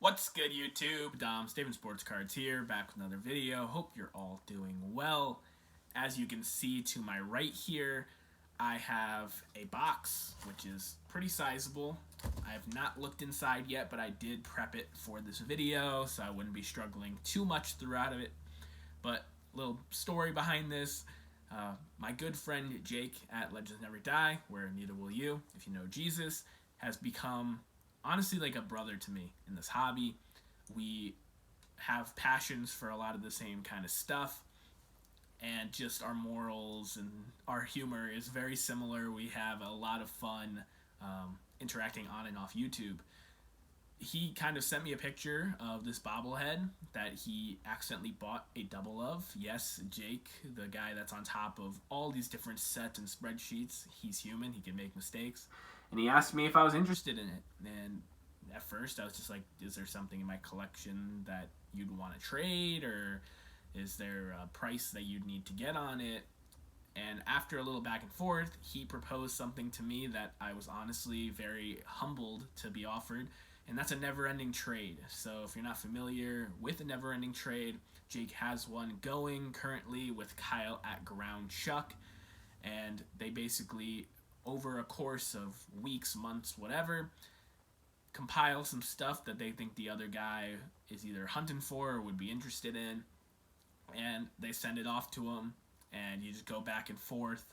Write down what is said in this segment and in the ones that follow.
What's good, YouTube? Dom, Staven Sports Cards here, back with another video. Hope you're all doing well. As you can see to my right here, I have a box, which is pretty sizable. I have not looked inside yet, but I did prep it for this video, so I wouldn't be struggling too much throughout it. But a little story behind this. My good friend Jake at Legends Never Die, where neither will you if you know Jesus, has become honestly like a brother to me in this hobby. We have passions for a lot of the same kind of stuff, and just our morals and our humor is very similar. We have a lot of fun interacting on and off YouTube. He kind of sent me a picture of this bobblehead that he accidentally bought a double of. Yes, Jake, the guy that's on top of all these different sets and spreadsheets, he's human, he can make mistakes. And he asked me if I was interested in it. And at first I was just like, is there something in my collection that you'd want to trade, or is there a price that you'd need to get on it? And after a little back and forth, he proposed something to me that I was honestly very humbled to be offered, and that's a never-ending trade. So if you're not familiar with a never-ending trade, Jake has one going currently with Kyle at Ground Chuck, and they basically, over a course of weeks, months, whatever, compile some stuff that they think the other guy is either hunting for or would be interested in, and they send it off to him, and you just go back and forth,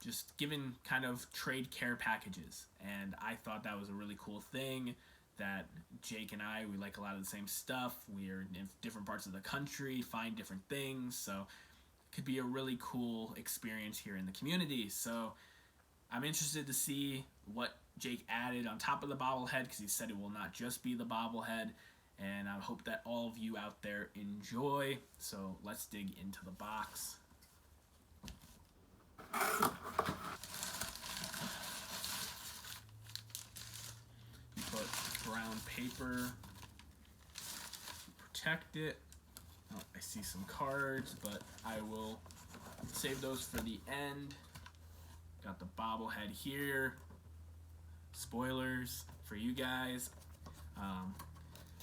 just giving kind of trade care packages. And I thought that was a really cool thing, that Jake and I, we like a lot of the same stuff. We are in different parts of the country, find different things, so it could be a really cool experience here in the community. So I'm interested to see what Jake added on top of the bobblehead, because he said it will not just be the bobblehead, and I hope that all of you out there enjoy. So let's dig into the box. You put brown paper to protect it. Oh, I see some cards, but I will save those for the end. Got the bobblehead here. Spoilers for you guys.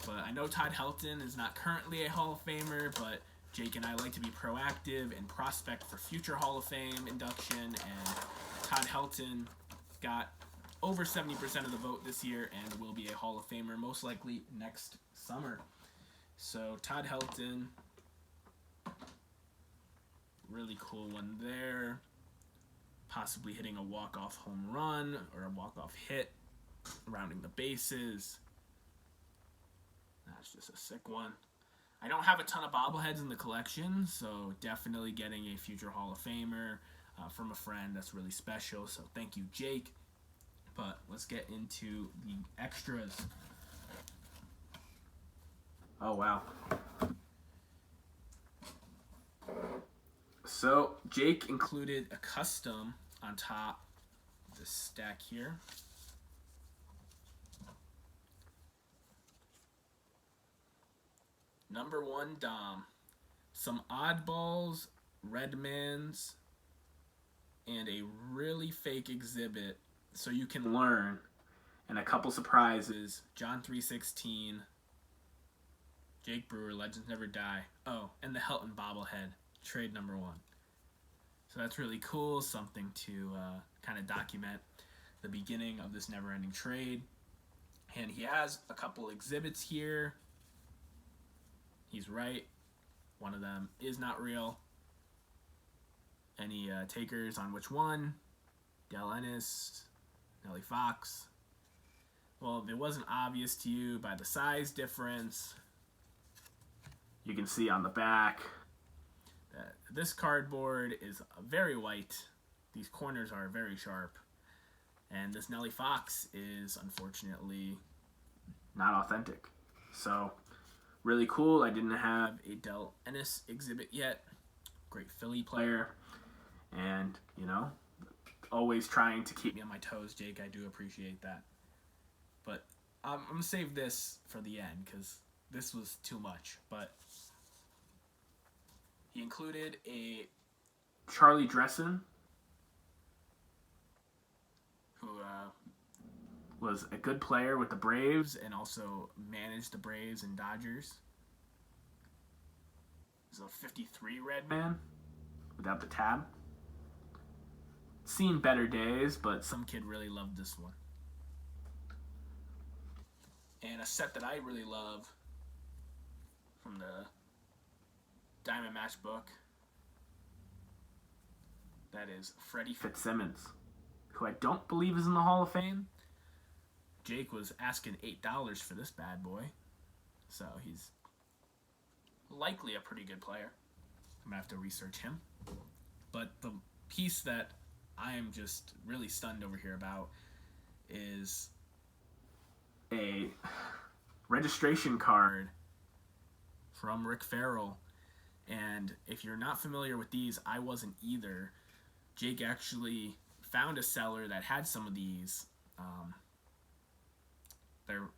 But I know Todd Helton is not currently a Hall of Famer, but Jake and I like to be proactive and prospect for future Hall of Fame induction, and Todd Helton got over 70% of the vote this year and will be a Hall of Famer most likely next summer. So Todd Helton, really cool one there. Possibly hitting a walk-off home run or a walk-off hit, rounding the bases. That's just a sick one. I don't have a ton of bobbleheads in the collection, so definitely getting a future Hall of Famer from a friend, that's really special. So thank you, Jake. But let's get into the extras. Oh, wow. So Jake included a custom on top of this stack here. Number 1 Dom. Some oddballs, Redmans, and a really fake exhibit so you can learn. And a couple surprises. John 3:16. Jake Brewer, Legends Never Die. Oh, and the Helton bobblehead. Trade number 1. So that's really cool, something to kind of document the beginning of this never-ending trade. And he has a couple exhibits here. He's right. One of them is not real. Any takers on which one? Dell Ennis, Nellie Fox. Well, if it wasn't obvious to you by the size difference, you can see on the back that this cardboard is very white. These corners are very sharp. And this Nellie Fox is unfortunately not authentic. So really cool. I didn't have a Dell Ennis exhibit yet. Great Philly player. And, you know, always trying to keep me on my toes, Jake. I do appreciate that. But I'm going to save this for the end, because this was too much. But he included a Charlie Dressen, who was a good player with the Braves and also managed the Braves and Dodgers. He's a 53 red man without the tab. Seen better days, but some kid really loved this one. And a set that I really love from the Diamond Match book, that is Freddie Fitzsimmons, who I don't believe is in the Hall of Fame. Jake was asking $8 for this bad boy, so he's likely a pretty good player. I'm going to have to research him. But the piece that I am just really stunned over here about is a registration card from Rick Farrell. And if you're not familiar with these, I wasn't either. Jake actually found a seller that had some of these. They're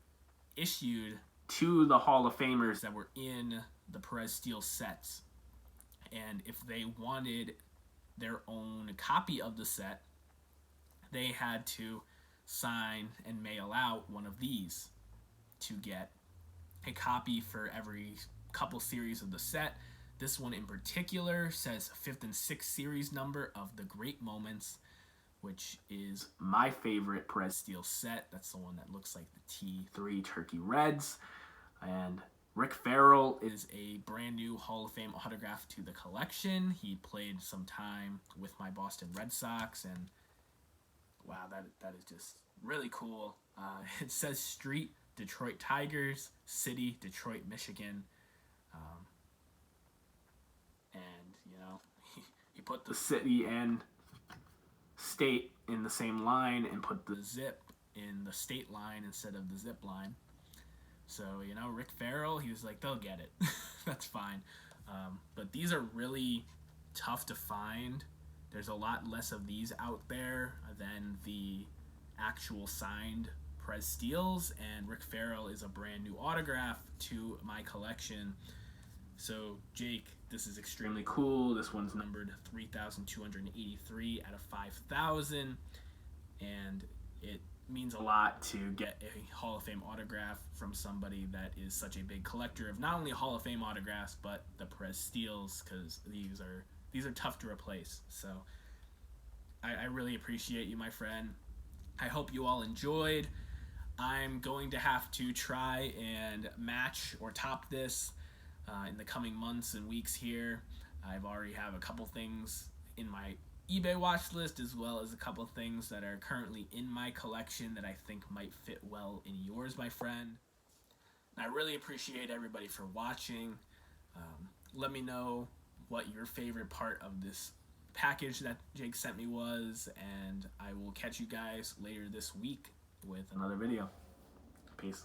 issued to the Hall of Famers that were in the Perez Steel sets. And if they wanted their own copy of the set, they had to sign and mail out one of these to get a copy for every couple series of the set. This one in particular says 5th and 6th series number of The Great Moments, which is my favorite Perez Steel set. That's the one that looks like the T3 Turkey Reds. And Rick Farrell is a brand new Hall of Fame autograph to the collection. He played some time with my Boston Red Sox, and wow, that is just really cool. It says Street, Detroit Tigers, City, Detroit, Michigan. And, you know, he put the city and state in the same line and put the zip in the state line instead of the zip line. So, you know, Rick Farrell, he was like, they'll get it. That's fine. But these are really tough to find. There's a lot less of these out there than the actual signed Perez Steels, and Rick Farrell is a brand new autograph to my collection. So, Jake, this is extremely cool. This one's numbered 3,283 out of 5,000, and it means a lot to get a Hall of Fame autograph from somebody that is such a big collector of not only Hall of Fame autographs, but the Perez Steels, because these are tough to replace. So, I really appreciate you, my friend. I hope you all enjoyed. I'm going to have to try and match or top this in the coming months and weeks here. I've already have a couple things in my eBay watch list, as well as a couple things that are currently in my collection that I think might fit well in yours, my friend. And I really appreciate everybody for watching. Let me know what your favorite part of this package that Jake sent me was, and I will catch you guys later this week with another video. Peace.